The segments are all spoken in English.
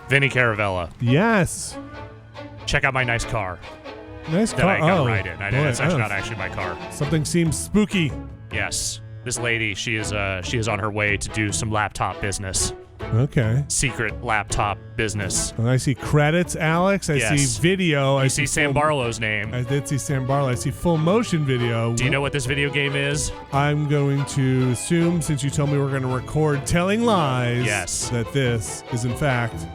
Vinny Caravella. Yes. Check out my nice car. Nice that car. I got right in. It's actually not know. actually my car. Something seems spooky. Yes. This lady, she is on her way to do some laptop business. Okay. Secret laptop business. And I see credits, Alex. I see video. I see Sam Barlow's name. I did see Sam Barlow. I see full motion video. Do you know what this video game is? I'm going to assume, since you told me we're going to record Telling Lies, yes, that this is in fact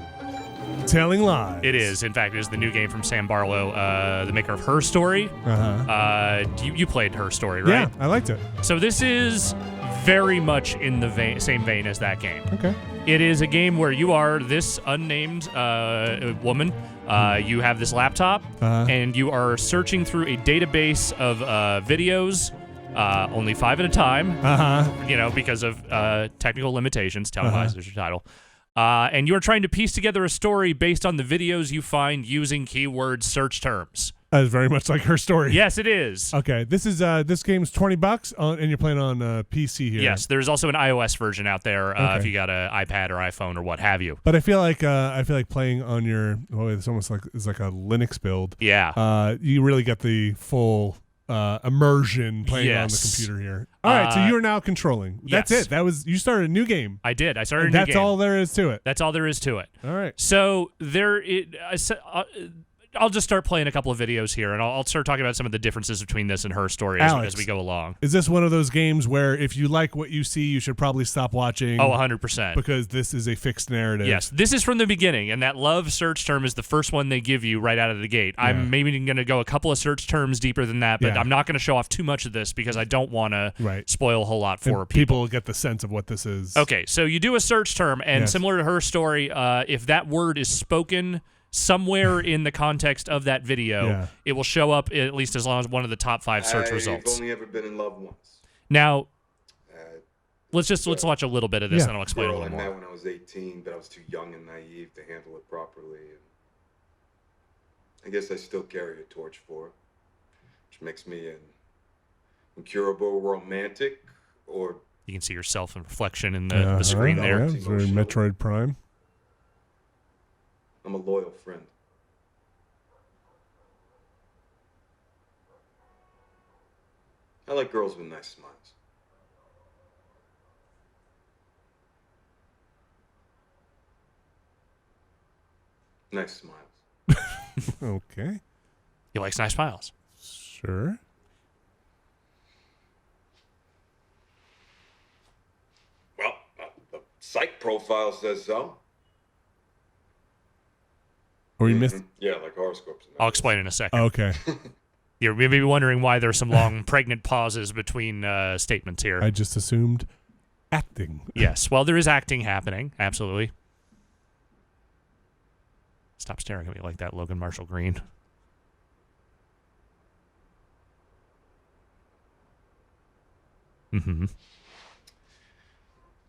Telling Lies. It is. In fact, it is the new game from Sam Barlow, the maker of Her Story. You played Her Story, right? Yeah, I liked it. So this is very much in the same vein as that game. Okay. It is a game where you are this unnamed woman. You have this laptop, and you are searching through a database of videos, only 5 at a time, because of technical limitations. Telling Lies is your title. And you are trying to piece together a story based on the videos you find using keyword search terms. That is very much like Her Story. Yes, it is. Okay, this game's $20, and you're playing on PC here. Yes, there's also an iOS version out there if you got an iPad or iPhone or what have you. But I feel like playing on your it's almost like it's like a Linux build. Yeah. You really get the full immersion playing on the computer here. All right, so you are now controlling. That's it. You started a new game. I did. I started a new game. That's all there is to it. That's all there is to it. All right. So I'll just start playing a couple of videos here, and I'll start talking about some of the differences between this and Her Story as we go along. Is this one of those games where if you like what you see, you should probably stop watching? Oh, 100%. Because this is a fixed narrative. Yes, this is from the beginning, and that love search term is the first one they give you right out of the gate. Yeah. I'm maybe going to go a couple of search terms deeper than that, but I'm not going to show off too much of this because I don't want to spoil a whole lot for people. People will get the sense of what this is. Okay, so you do a search term, and similar to Her Story, if that word is spoken somewhere in the context of that video, it will show up at least as long as one of the top 5 search results. I've only ever been in love once. Now, let's watch a little bit of this, and I'll explain a little more. I met when I was 18, but I was too young and naive to handle it properly. And I guess I still carry a torch for it, which makes me an incurable romantic, or you can see yourself in reflection in the screen there. It's very Metroid Prime. I'm a loyal friend. I like girls with nice smiles. Nice smiles. Okay. He likes nice smiles. Sure. Well, the psych profile says so. Or you missed? Yeah, like horoscopes. I'll explain in a second. Okay. You're maybe wondering why there's some long pregnant pauses between statements here. I just assumed acting. Yes. Well, there is acting happening. Absolutely. Stop staring at me like that, Logan Marshall Green. Mm-hmm.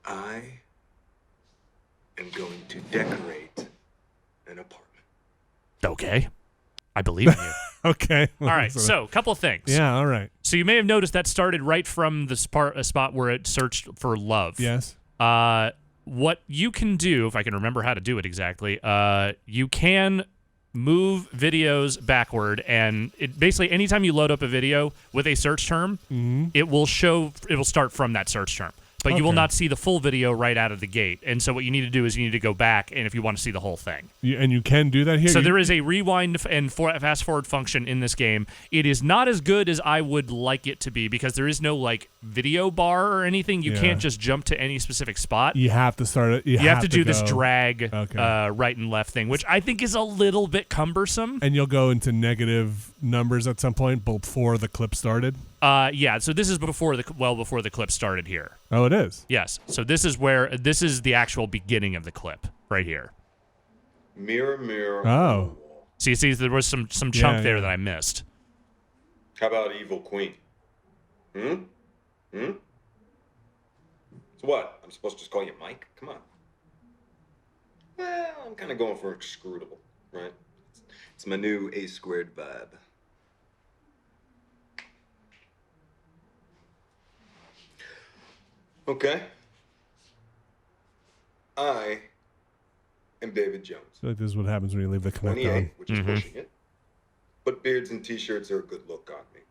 I am going to decorate an apartment. Okay. I believe in you. Okay. All right. So, a couple of things. Yeah, all right. So, you may have noticed that started right from the spot where it searched for love. Yes. What you can do, if I can remember how to do it exactly, you can move videos backward, and it basically anytime you load up a video with a search term, it will start from that search term. But you will not see the full video right out of the gate. And so what you need to do is you need to go back, and if you want to see the whole thing. And you can do that here? So there is a rewind and fast-forward function in this game. It is not as good as I would like it to be because there is no, like, video bar or anything. You can't just jump to any specific spot. You have to start it. You have to do this drag right and left thing, which I think is a little bit cumbersome. And you'll go into negative numbers at some point before the clip started? Yeah, so this is before the clip started here. Oh, it is? Yes. So this is the actual beginning of the clip right here. Mirror, mirror. Oh. See, there was some chunk there that I missed. How about Evil Queen? So what? I'm supposed to just call you Mike? Come on. Well, I'm kind of going for inscrutable, right? It's my new A squared vibe. Okay. I am David Jones. I feel like this is what happens when you leave the Connect 28, on. which is pushing it. But beards and t-shirts are a good look on me.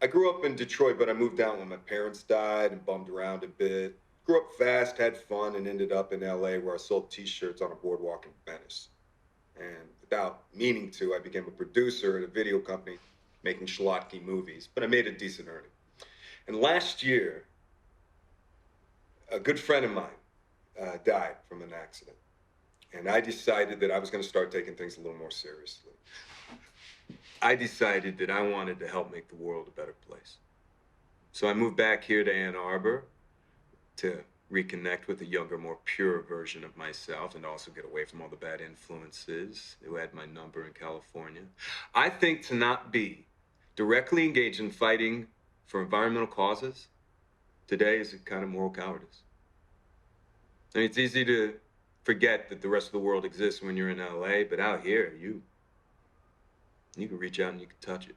I grew up in Detroit, but I moved down when my parents died and bummed around a bit. Grew up fast, had fun, and ended up in LA where I sold t-shirts on a boardwalk in Venice. And without meaning to, I became a producer at a video company making schlocky movies, but I made a decent earning. And last year, a good friend of mine died from an accident. And I decided that I was going to start taking things a little more seriously. I decided that I wanted to help make the world a better place. So I moved back here to Ann Arbor to reconnect with a younger, more pure version of myself and also get away from all the bad influences who had my number in California. I think to not be directly engaged in fighting for environmental causes today is a kind of moral cowardice. I mean, it's easy to forget that the rest of the world exists when you're in LA, but out here, you can reach out and you can touch it.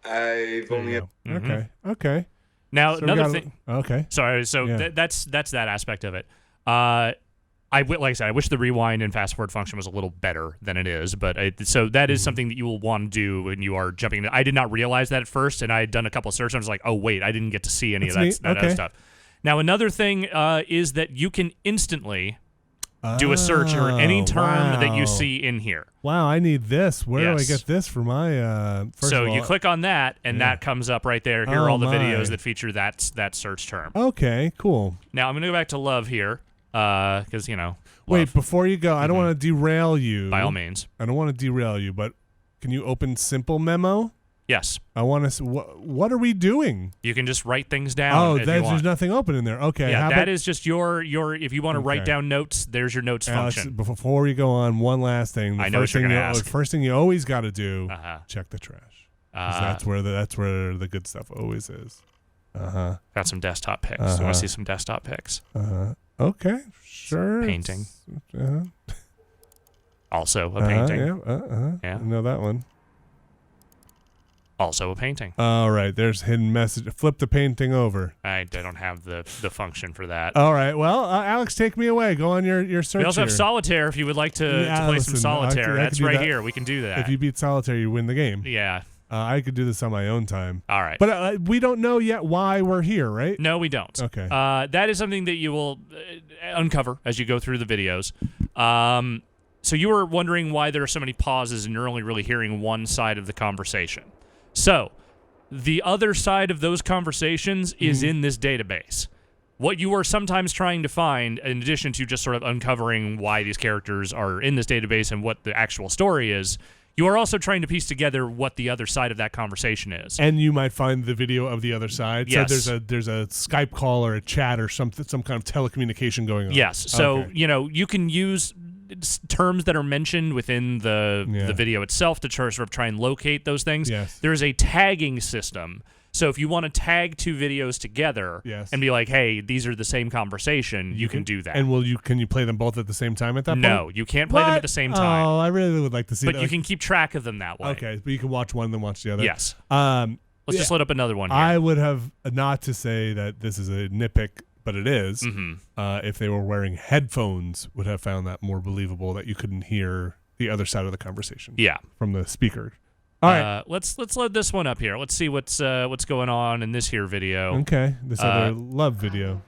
I've only had... Okay. Now, so another thing. Okay. Sorry. So that's that aspect of it. Like I said, I wish the rewind and fast forward function was a little better than it is. But so that is something that you will want to do when you are jumping. I did not realize that at first, and I had done a couple of searches. I was like, oh wait, I didn't get to see any of that other stuff. Now, another thing is that you can instantly do a search for any term that you see in here. Wow, I need this. Where do I get this for my first So of all, you click on that, and that comes up right there. Here are all the videos that feature that search term. Okay, cool. Now, I'm going to go back to love here, because, love. Wait, before you go, I don't want to derail you. By all means. I don't want to derail you, but can you open Simple Memo? Yes. I want to. What are we doing? You can just write things down. There's nothing open in there. Okay. Yeah, that is just your. If you want to write down notes, there's your notes function. Before we go on, one last thing. I know what you're going to ask. First thing you always got to do: check the trash. 'Cause that's where the good stuff always is. Got some desktop pics. You want to see some desktop pics? Okay. Sure. Painting. Also a painting. Yeah. I know that one. Also a painting. All right, there's hidden message. Flip the painting over. I don't have the function for that. All right, well, Alex, take me away. Go on your search. We also have Solitaire if you would like to play some Solitaire. That's right here. We can do that. If you beat Solitaire, you win the game. Yeah. I could do this on my own time. All right. But we don't know yet why we're here, right? No, we don't. Okay. That is something that you will uncover as you go through the videos. So you were wondering why there are so many pauses and you're only really hearing one side of the conversation. So, the other side of those conversations is in this database. What you are sometimes trying to find, in addition to just sort of uncovering why these characters are in this database and what the actual story is, you are also trying to piece together what the other side of that conversation is. And you might find the video of the other side. Yes. So there's a Skype call or a chat or some kind of telecommunication going on. Yes. So, you can use terms that are mentioned within the video itself to sort of try and locate those things. Yes. There's a tagging system. So if you want to tag two videos together and be like, hey, these are the same conversation, you can do that. And can you play them both at the same time at that point? No, you can't play them at the same time. Oh, I really would like to see that. But you can keep track of them that way. Okay, but you can watch one and then watch the other. Yes. Let's just load up another one here. I would have, not to say that this is a nitpick, but it is. If they were wearing headphones, would have found that more believable that you couldn't hear the other side of the conversation. Yeah. From the speaker. All right. Let's load this one up here. Let's see what's going on in this here video. Okay. This other love video.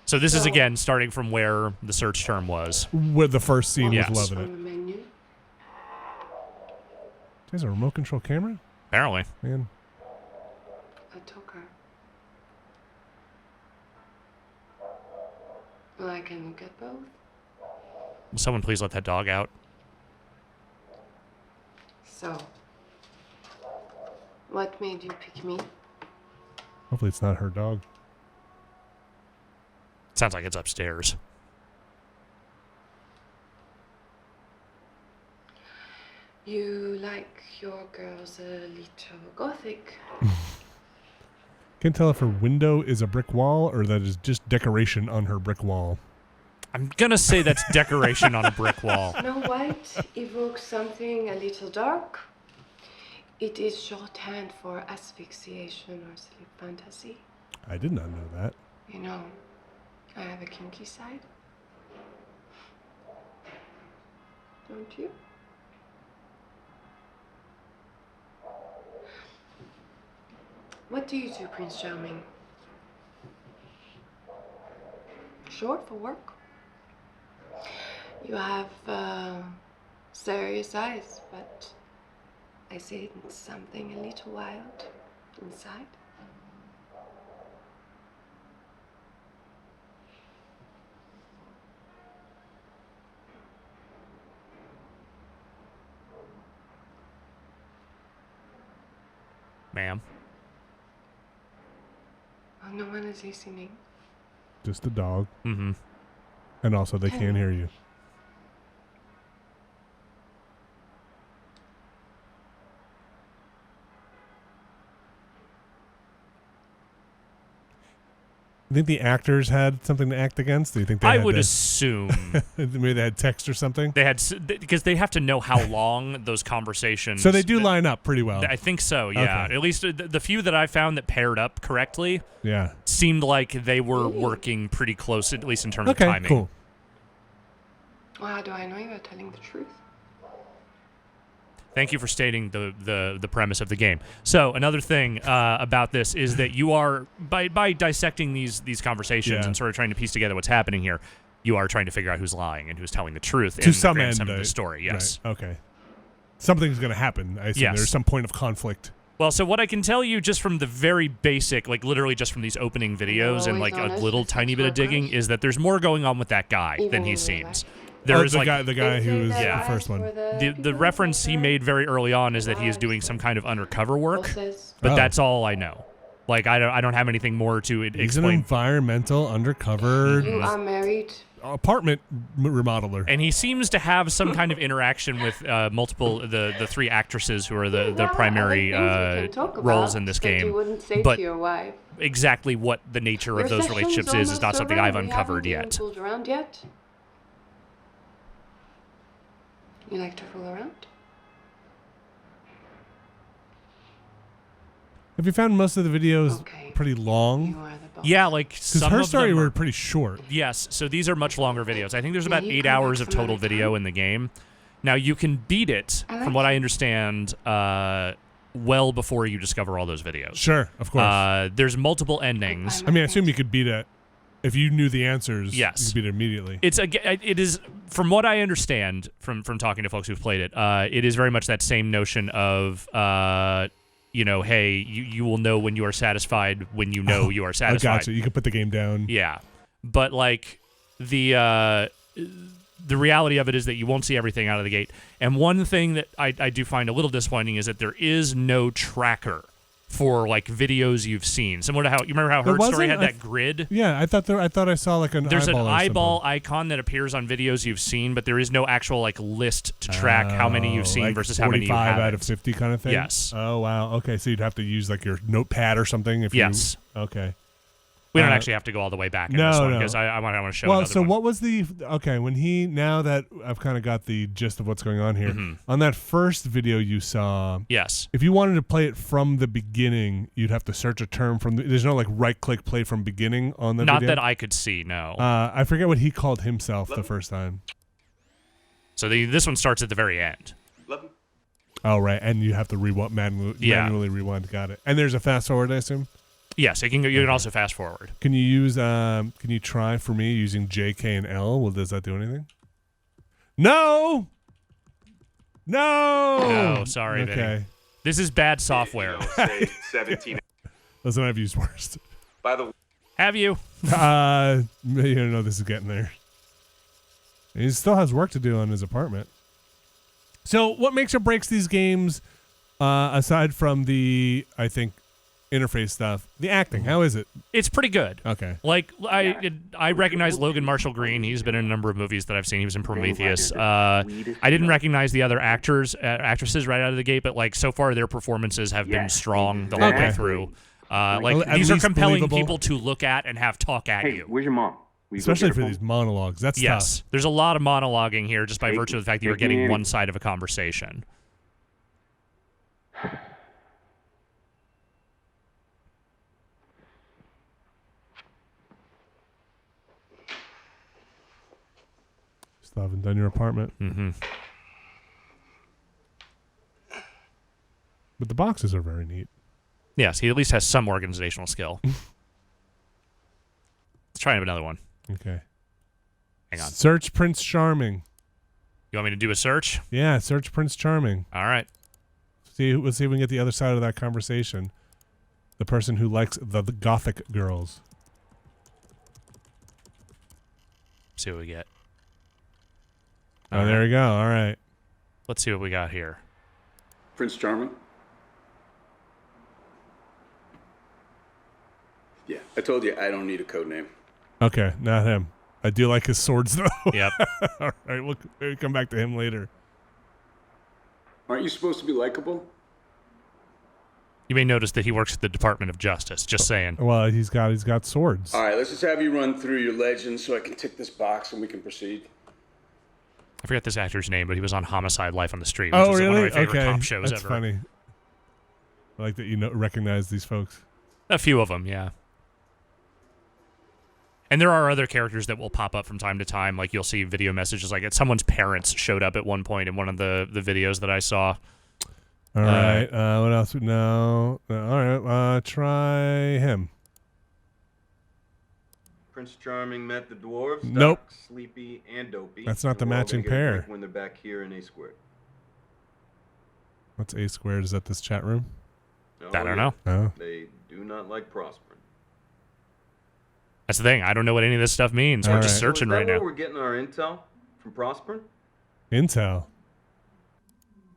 So this is again starting from where the search term was. Where the first scene was loving it. There's a remote control camera? Apparently. Man. I took her. Well, I can get both. Will someone please let that dog out? So, what made you pick me? Hopefully it's not her dog. Sounds like it's upstairs. You like your girls a little gothic. Can't tell if her window is a brick wall or that is just decoration on her brick wall. I'm gonna say that's decoration on a brick wall. Snow White evokes something a little dark. It is shorthand for asphyxiation or sleep fantasy. I did not know that. You know, I have a kinky side. Don't you? What do you do, Prince Charming? Short for work. You have serious eyes, but I see something a little wild inside. Ma'am. Oh, no one is listening. Just the dog. Mm-hmm. And also, they can't hear you. You think the actors had something to act against? Do you think they I had would to, assume maybe they had text or something? they had because they have to know how long those conversations. So they do line up pretty well. I think so. Yeah. Okay. At least the few that I found that paired up correctly. Yeah. Seemed like they were working pretty close, at least in terms of Okay. timing. Cool. Well, how do I know you are telling the truth? Thank you for stating the premise of the game. So another thing about this is that you are by dissecting these conversations and sort of trying to piece together what's happening here, you are trying to figure out who's lying and who's telling the truth To in some the grand end, sum of the story. Yes. Right. Okay. Something's going to happen. I assume Yes. there's some point of conflict. Well, so what I can tell you just from the very basic, like literally just from these opening videos and always like a honest little with tiny sex bit of digging, workers. is that there's more going on with that guy Even than he in real seems. life. There is the like guy who was Yeah. the first one. the reference he made very early on is that he is doing some kind of undercover work, but Oh. that's all I know. Like I don't have anything more to He's an explain. environmental undercover You are married. apartment remodeler. And he seems to have some kind of interaction with multiple the three actresses who are the primary roles in this game. You wouldn't say But to your wife. exactly what the nature Your of those session's relationships is almost not something over. I've We uncovered haven't even yet. fooled around yet. You like to fool around? Have you found most of the videos Okay. pretty long? You are the boss. Yeah, like Because some her of story them were are- pretty short. Yes, so these are much longer videos. I think there's about Yeah, you 8 come back hours of some total other video time. in the game. Now you can beat it, I from like what I it. understand, well before you discover all those videos. Sure, of course. There's multiple endings. I mean, I assume you could beat it if you knew the answers. Yes. you could beat it immediately. It is from what I understand from talking to folks who've played it. It is very much that same notion of hey, you will know when you are satisfied when you know you are I satisfied. gotcha. You could put the game down. Yeah, but like the reality of it is that you won't see everything out of the gate. And one thing that I do find a little disappointing is that there is no tracker for like videos you've seen. Similar to how you remember how There Her Story wasn't? had that grid. Yeah, I thought I saw like an There's eyeball. an or something. eyeball icon that appears on videos you've seen, but there is no actual like list to track how many you've seen like versus how many you 45 haven't. out of 50 kind of thing. Yes. Oh wow. Okay, so you'd have to use like your notepad or something if Yes. you. Okay. We don't actually have to go all the way back in no, this one no. because I want to show Well, another so one. what was the now that I've kind of got the gist of what's going on here, Mm-hmm. on that first video you saw, Yes. if you wanted to play it from the beginning, you'd have to search a term from there's no like right click play from beginning on the Not video. that I could see, no. I forget what he called himself the first time. So this one starts at the very end. Oh right, and you have to Yeah. manually rewind. Got it. And there's a fast forward, I assume. Yes, you can also fast forward. Can you use can you try for me using J, K, and L? Well, does that do anything? No. No, sorry, Okay. Vinny. This is bad software. Say 17. Listen, I've used worse. By the way, Have you? You don't know this is getting there. He still has work to do on his apartment. So, what makes or breaks these games, aside from the, I think, interface stuff, the acting? How is it? It's pretty good. Okay. Like I recognize Logan Marshall Green. He's been in a number of movies that I've seen. He was in Prometheus. I didn't recognize the other actresses right out of the gate, but like so far their performances have been strong the whole way through. Like At these are least compelling believable. people to look at and have talk at you. where's your mom? Especially for these monologues. That's Yes, there's a lot of monologuing here just by virtue of the fact that you're Take me getting in. one side of a conversation. Still haven't done your apartment. Mm-hmm. But the boxes are very neat. Yes, he at least has some organizational skill. Let's try another one. Okay. Hang on. Search Prince Charming. You want me to do a search? Yeah, search Prince Charming. All right. Let's see if we can get the other side of that conversation. The person who likes the gothic girls. See what we get. Oh, there we go. All right. Let's see what we got here. Prince Charming? Yeah, I told you I don't need a code name. Okay, not him. I do like his swords, though. Yep. All right, we'll come back to him later. Aren't you supposed to be likable? You may notice that he works at the Department of Justice. Just saying. Well, he's got swords. All right, let's just have you run through your legends so I can tick this box and we can proceed. I forget this actor's name, but he was on Homicide: Life on the Street. Oh, which is really? one of my favorite Okay, cop shows that's ever. funny. I like that recognize these folks. A few of them, yeah. And there are other characters that will pop up from time to time. Like you'll see video messages like someone's parents showed up at one point in one of the videos that I saw. All right. What else? No. All right. Try him. Prince Charming met the dwarves. Nope. Doc, Sleepy, and Dopey. That's not the And we're all matching gonna get a pair. drink when they're back here in A Squared. What's A squared? Is that this chat room? I don't know. Oh. They do not like prospering. That's the thing. I don't know what any of this stuff means. We're All just right. searching So is right that now. where we're getting our intel from prospering? Intel.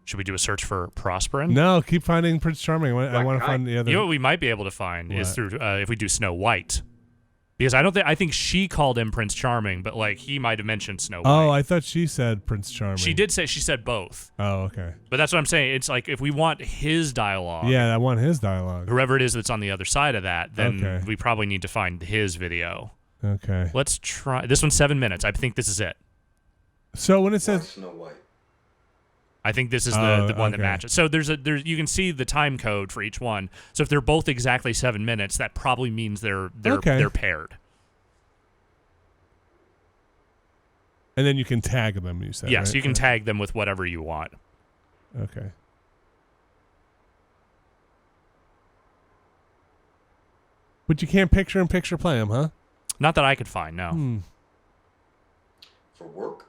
Should we do a search for Prosperin? No, keep finding Prince Charming. I want to find the other. You know what we might be able to find is What? through if we do Snow White, because I think she called him Prince Charming, but like he might have mentioned Snow White. Oh, I thought she said Prince Charming. She said both, Oh, okay. but that's what I'm saying. It's like if we want his dialogue, Yeah, I want his dialogue. whoever it is that's on the other side of that, then Okay. we probably need to find his video. Okay. Let's try this one's 7 minutes. I think this is it. So when it Why says Snow White? I think this is Oh, the one that okay. matches. So there's you can see the time code for each one. So if they're both exactly 7 minutes, that probably means they're Okay. paired. and then you can tag them, you said. Yes, right? you can tag them with whatever you want. Okay. But you can't picture-in-picture play them, huh? Not that I could find, no. For work?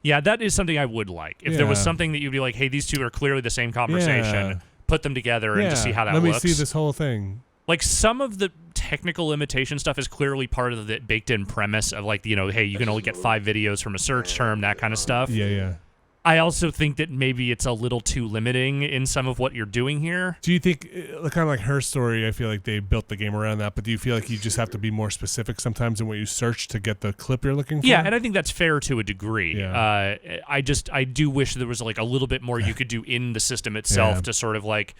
Yeah, that is something I would like. If there was Yeah. something that you'd be like, hey, these two are clearly the same conversation, Yeah. put them together and just see how that Let looks. me see this whole thing. Like some of the technical limitation stuff is clearly part of the baked-in premise of like, hey, you can only get 5 videos from a search term, that kind of stuff. Yeah. I also think that maybe it's a little too limiting in some of what you're doing here. Do you think, kind of like her story, I feel like they built the game around that, but do you feel like you just have to be more specific sometimes in what you search to get the clip you're looking for? Yeah, and I think that's fair to a degree. Yeah. I do wish there was like a little bit more you could do in the system itself Yeah. to sort of like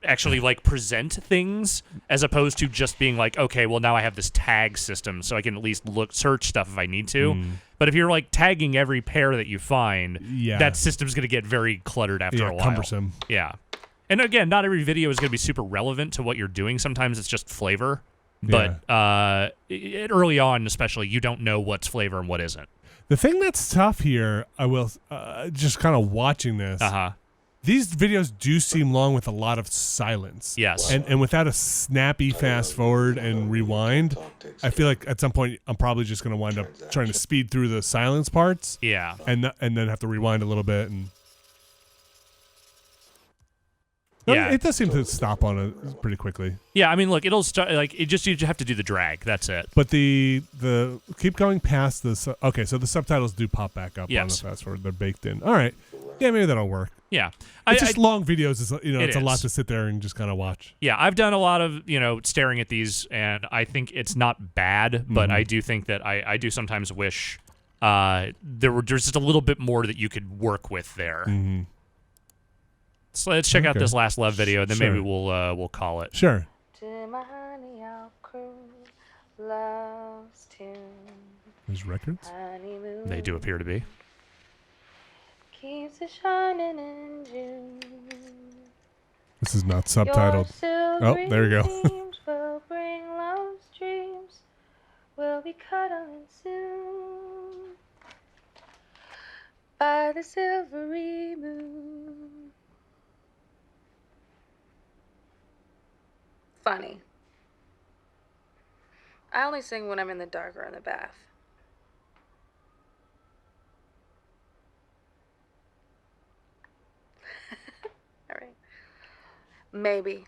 actually like present things as opposed to just being like, okay, well now I have this tag system so I can at least search stuff if I need to. But if you're like tagging every pair that you find, Yeah. that system's going to get very cluttered after a while. Cumbersome. Yeah. And again, not every video is going to be super relevant to what you're doing. Sometimes it's just flavor. But early on, especially, you don't know what's flavor and what isn't. The thing that's tough here, I will, just kind of watching this, these videos do seem long with a lot of silence. Yes. And without a snappy fast forward and rewind, I feel like at some point I'm probably just going to wind up trying to speed through the silence parts. Yeah. And then have to rewind a little bit. And Yeah. it does seem to stop on it pretty quickly. Yeah, I mean, look, it'll start like you just have to do the drag. That's it. But the keep going past this. Okay, so the subtitles do pop back up on Yes. the fast forward. They're baked in. All right. Yeah, maybe that'll work. Yeah. It's just long videos. It's a lot is. to sit there and just kind of watch. Yeah, I've done a lot of, staring at these, and I think it's not bad, but I do think that I do sometimes wish there's just a little bit more that you could work with there. Mm-hmm. So let's check out Okay. this last love video, and then Sure. maybe we'll call it. Sure. To my honey, our crew loves tune. There's records. Honeymoon They do appear to be. keeps it shining in June. This is not subtitled. Oh, there we go. Dreams will bring love's dreams. We'll be cuddling soon. a silvery moon. Funny. I only sing when I'm in the dark or in the bath. All right. Maybe.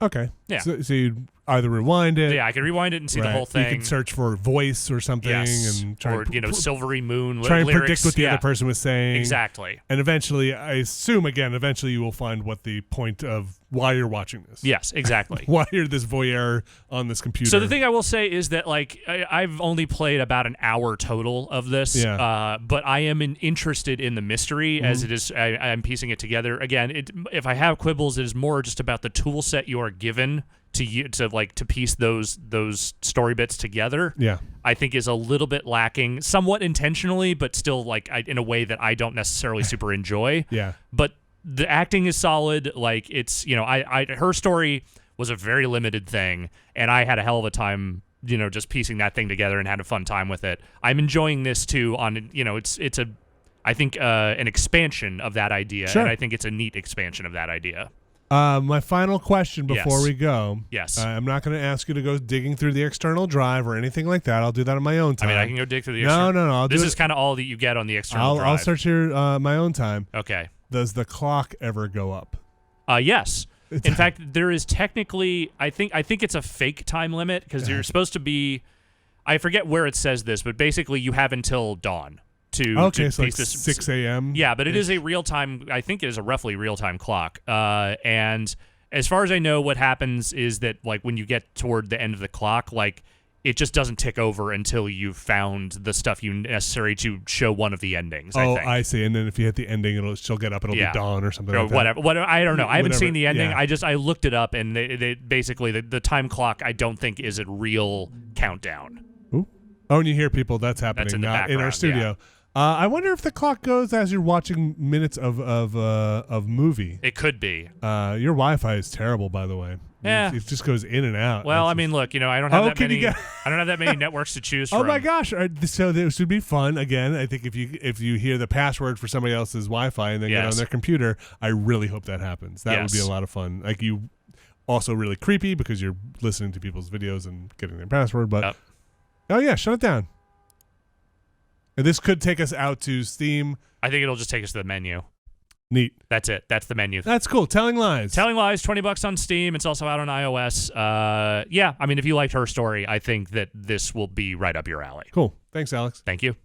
Okay. Yeah. So you either rewind it. Yeah, I can rewind it and see the right. whole thing. You can search for voice or something and try or silvery moon try and lyrics. predict what the Yeah. other person was saying. Exactly. And eventually, I assume eventually you will find what the point of why you're watching this. Yes, exactly. Why you're this voyeur on this computer. So the thing I will say is that I've only played about an hour total of this, but I am interested in the mystery as it is. I'm piecing it together. Again, if I have quibbles, it is more just about the tool set you are given to piece those story bits together. Yeah, I think is a little bit lacking, somewhat intentionally, but still in a way that I don't necessarily super enjoy. Yeah, but the acting is solid. Like it's her story was a very limited thing, and I had a hell of a time just piecing that thing together and had a fun time with it. I'm enjoying this too. It's I think an expansion of that idea, sure. and I think it's a neat expansion of that idea. My final question before Yes. we go. Yes. I'm not going to ask you to go digging through the external drive or anything like that. I'll do that on my own time. I mean, I can go dig through the No. external. I'll this do is kind of all that you get on the external drive. I'll search here my own time. Okay. Does the clock ever go up? Yes. In fact, there is technically, I think it's a fake time limit because you're supposed to be, I forget where it says this, but basically you have until dawn to so piece like this 6 a.m. Yeah, but it is a real time. I think it is a roughly real time clock. And as far as I know, what happens is that when you get toward the end of the clock, it just doesn't tick over until you've found the stuff you necessary to show one of the endings. Oh, I think. I see. And then if you hit the ending, she'll get up. It'll be dawn or something. Or like that. whatever. I don't know. I haven't seen the ending. Yeah. I looked it up, and they basically the time clock I don't think is a real countdown. Ooh. Oh, and you hear people. That's happening That's in the in our background, studio. I wonder if the clock goes as you're watching minutes of movie. It could be. Your Wi-Fi is terrible, by the way. Yeah. It just goes in and out. Well, I mean, look, I don't have that many. I don't have that many networks to choose from. Oh my gosh! So this would be fun. Again, I think if you hear the password for somebody else's Wi-Fi and then get on their computer, I really hope that happens. That would be a lot of fun. You also really creepy because you're listening to people's videos and getting their password. But oh yeah, shut it down. And this could take us out to Steam. I think it'll just take us to the menu. Neat. That's it. That's the menu. That's cool. Telling Lies. Telling Lies, $20 on Steam. It's also out on iOS. Yeah, I mean, if you liked her story, I think that this will be right up your alley. Cool. Thanks, Alex. Thank you.